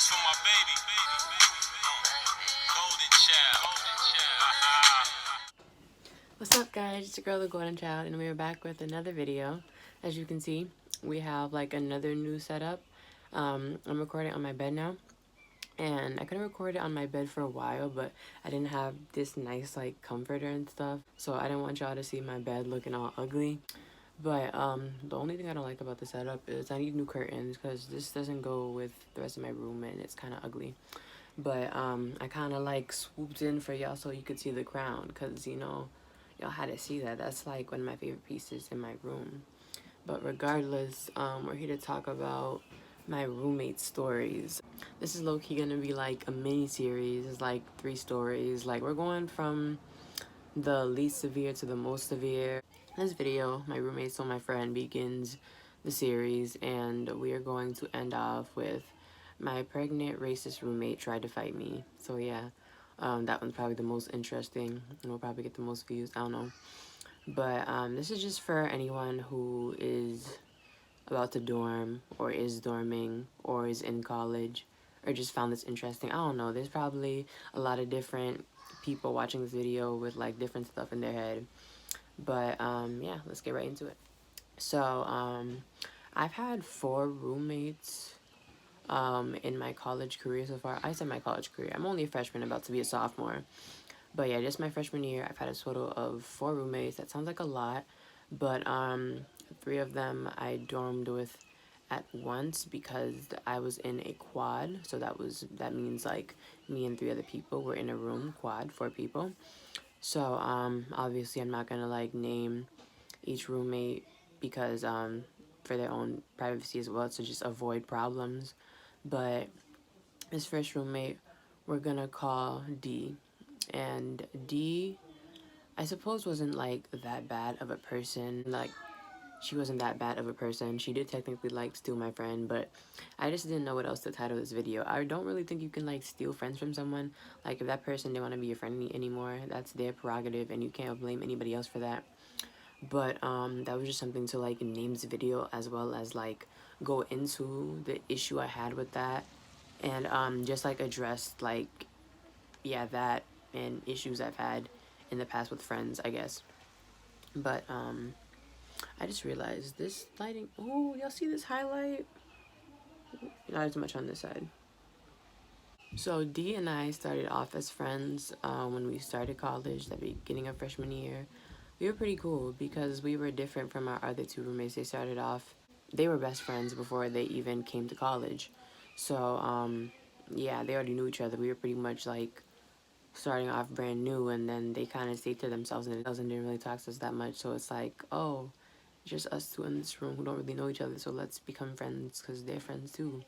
This for my baby. Gxlden.Chvld. What's up guys, it's your girl the Golden Child and we're back with another video. As you can see, we have like another new setup. I'm recording on my bed now, and I couldn't record it on my bed for a while, but I didn't have this nice like comforter and stuff, so I didn't want y'all to see my bed looking all ugly. But the only thing I don't like about the setup is I need new curtains because this doesn't go with the rest of my room and it's kind of ugly. But I kind of like swooped in for y'all so you could see the crown, because you know y'all had to see that. That's like one of my favorite pieces in my room. But regardless, we're here to talk about my roommate stories. This is low-key gonna be like a mini series. It's like 3 stories. Like, we're going from the least severe to the most severe. In this video, my roommate, so my friend, begins the series, and we are going to end off with my pregnant racist roommate tried to fight me. So yeah, that one's probably the most interesting, and we'll probably get the most views. I don't know. But this is just for anyone who is about to dorm, or is dorming, or is in college, or just found this interesting. I don't know. There's probably a lot of different people watching this video with like different stuff in their head. But yeah, let's get right into it. So I've had 4 roommates in my college career so far. I said my college career. I'm only a freshman, about to be a sophomore. But yeah, just my freshman year, I've had a total of 4 roommates. That sounds like a lot, but 3 of them I dormed with at once because I was in a quad. So that means like me and 3 other people were in a room, quad, 4 people. So obviously I'm not gonna like name each roommate because for their own privacy as well, to just avoid problems. But this first roommate we're gonna call D. And D, I suppose, wasn't like that bad of a person. Like, she wasn't that bad of a person. She did technically like steal my friend, but I just didn't know what else to title this video. I don't really think you can like steal friends from someone. Like, if that person didn't want to be your friend anymore, that's their prerogative and you can't blame anybody else for that. But that was just something to like name this video, as well as like go into the issue I had with that, and just like address like, yeah, that and issues I've had in the past with friends, I guess. But I just realized this lighting. Oh, y'all see this highlight? Not as much on this side. So D and I started off as friends when we started college, the beginning of freshman year. We were pretty cool because we were different from our other 2 roommates. They were best friends before they even came to college. So yeah, they already knew each other. We were pretty much like starting off brand new, and then they kind of stayed to themselves and didn't really talk to us that much. So it's like, oh, just us 2 in this room who don't really know each other, so let's become friends because they're friends too.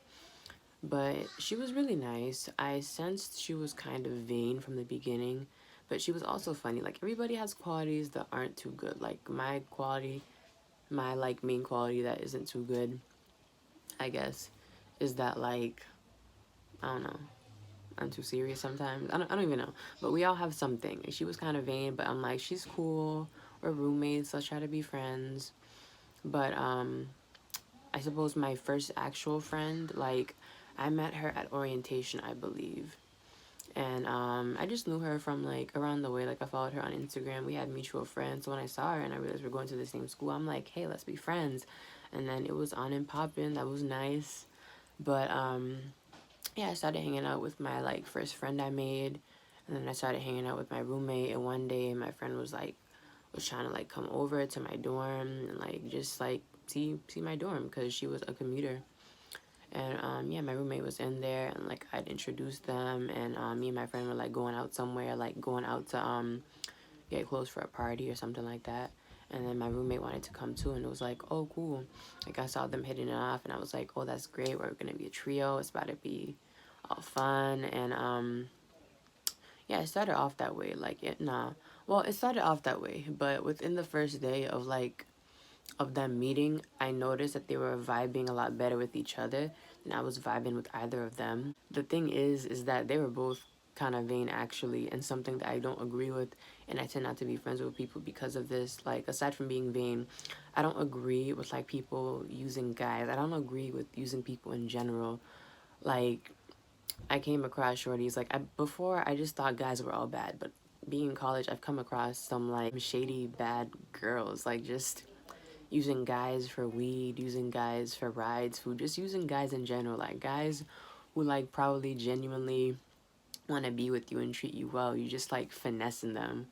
But she was really nice. I sensed she was kind of vain from the beginning, but she was also funny. Like, everybody has qualities that aren't too good. Like, my like main quality that isn't too good, I guess, is that like, I don't know, I'm too serious sometimes. I don't even know. But we all have something. She was kind of vain, but I'm like, she's cool. We're roommates. Let's try to be friends. But I suppose my first actual friend, like, I met her at orientation, I believe. And I just knew her from like around the way. Like, I followed her on Instagram. We had mutual friends. So when I saw her and I realized we're going to the same school, I'm like, hey, let's be friends. And then it was on and popping. That was nice. But yeah, I started hanging out with my like first friend I made, and then I started hanging out with my roommate. And one day, my friend was trying to like come over to my dorm and like just like see my dorm because she was a commuter. And yeah, my roommate was in there, and like I'd introduced them, and me and my friend were like going out somewhere, like going out to get clothes for a party or something like that. And then my roommate wanted to come too, and it was like, oh, cool. Like, I saw them hitting it off, and I was like, oh, that's great. We're gonna be a trio. It's about to be all fun. And yeah, it started off that way. Like, it started off that way, but within the first day of like of them meeting, I noticed that they were vibing a lot better with each other than I was vibing with either of them. The thing is that they were both kind of vain, actually, and something that I don't agree with, and I tend not to be friends with people because of this. Like, aside from being vain, I don't agree with like people using guys. I don't agree with using people in general. Like, I came across shorties. Like, before, I just thought guys were all bad, but being in college, I've come across some, like, shady, bad girls. Like, just using guys for weed, using guys for rides, food, just using guys in general. Like, guys who, like, probably genuinely want to be with you and treat you well. You just, like, finessing them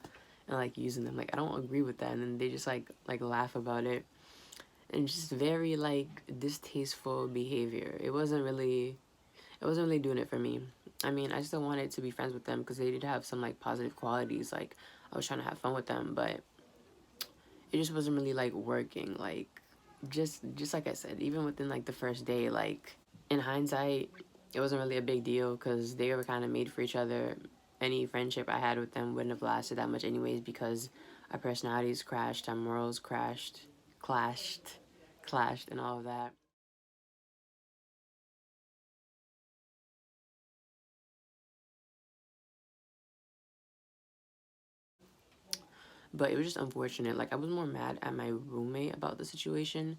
and, like, using them. Like, I don't agree with that. And then they just, like laugh about it. And just very, like, distasteful behavior. It wasn't really doing it for me. I mean, I still wanted to be friends with them because they did have some like positive qualities. Like, I was trying to have fun with them, but it just wasn't really like working. Like, just like I said, even within like the first day, like in hindsight, it wasn't really a big deal because they were kind of made for each other. Any friendship I had with them wouldn't have lasted that much anyways because our personalities crashed, our morals clashed, and all of that. But it was just unfortunate. Like, I was more mad at my roommate about the situation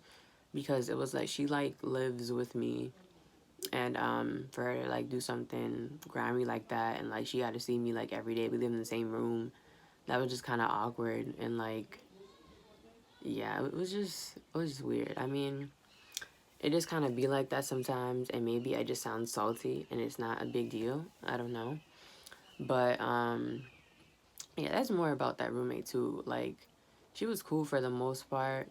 because it was like she like lives with me, and for her to like do something grimy like that, and like she had to see me like every day. We live in the same room. That was just kind of awkward, and like, yeah, it was just weird. I mean, it just kind of be like that sometimes, and maybe I just sound salty and it's not a big deal. I don't know. But yeah, that's more about that roommate too. Like, she was cool for the most part.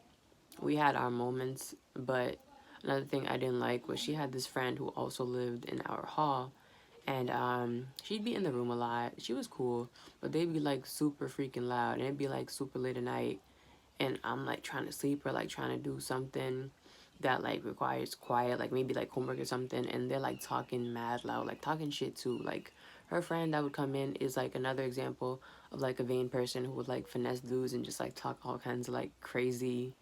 We had our moments, but another thing I didn't like was she had this friend who also lived in our hall, and she'd be in the room a lot. She was cool, but they'd be like super freaking loud, and it'd be like super late at night, and I'm like trying to sleep or like trying to do something that like requires quiet, like maybe like homework or something, and they're like talking mad loud, like talking shit too. Like, her friend that would come in is like another example of like a vain person who would like finesse dudes and just like talk all kinds of like crazy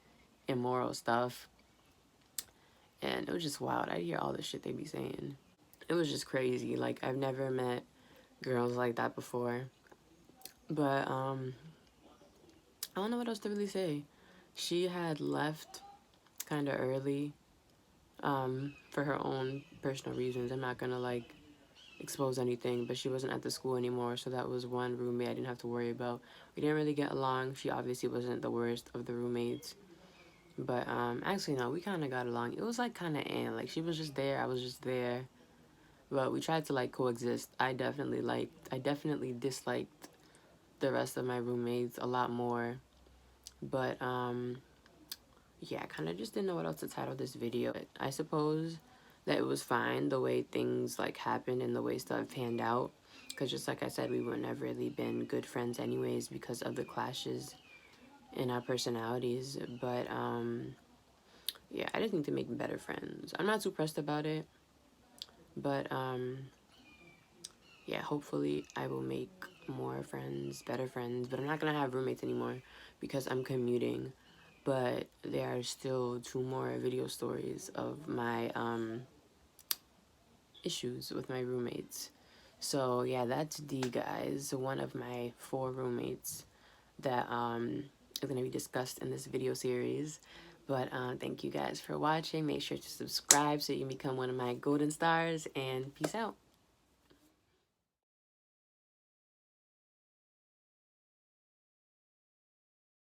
immoral stuff. And it was just wild. I'd hear all the shit they be saying. It was just crazy. Like, I've never met girls like that before. But I don't know what else to really say. She had left kind of early for her own personal reasons. I'm not gonna like expose anything, but she wasn't at the school anymore, so that was one roommate I didn't have to worry about. We didn't really get along. She obviously wasn't the worst of the roommates. But actually no, we kind of got along. It was like kind of like she was just there, I was just there. But we tried to like coexist. I definitely disliked the rest of my roommates a lot more. But yeah, I kind of just didn't know what else to title this video. I suppose that it was fine the way things like happened and the way stuff panned out, because just like I said, we wouldn't have really been good friends anyways because of the clashes in our personalities. But yeah, I just need to make better friends. I'm not too pressed about it, but yeah, hopefully I will make more friends, better friends. But I'm not gonna have roommates anymore because I'm commuting. But there are still 2 more video stories of my issues with my roommates. So yeah, that's D, guys, one of my 4 roommates that is gonna be discussed in this video series. But thank you guys for watching. Make sure to subscribe so you can become one of my golden stars, and peace out.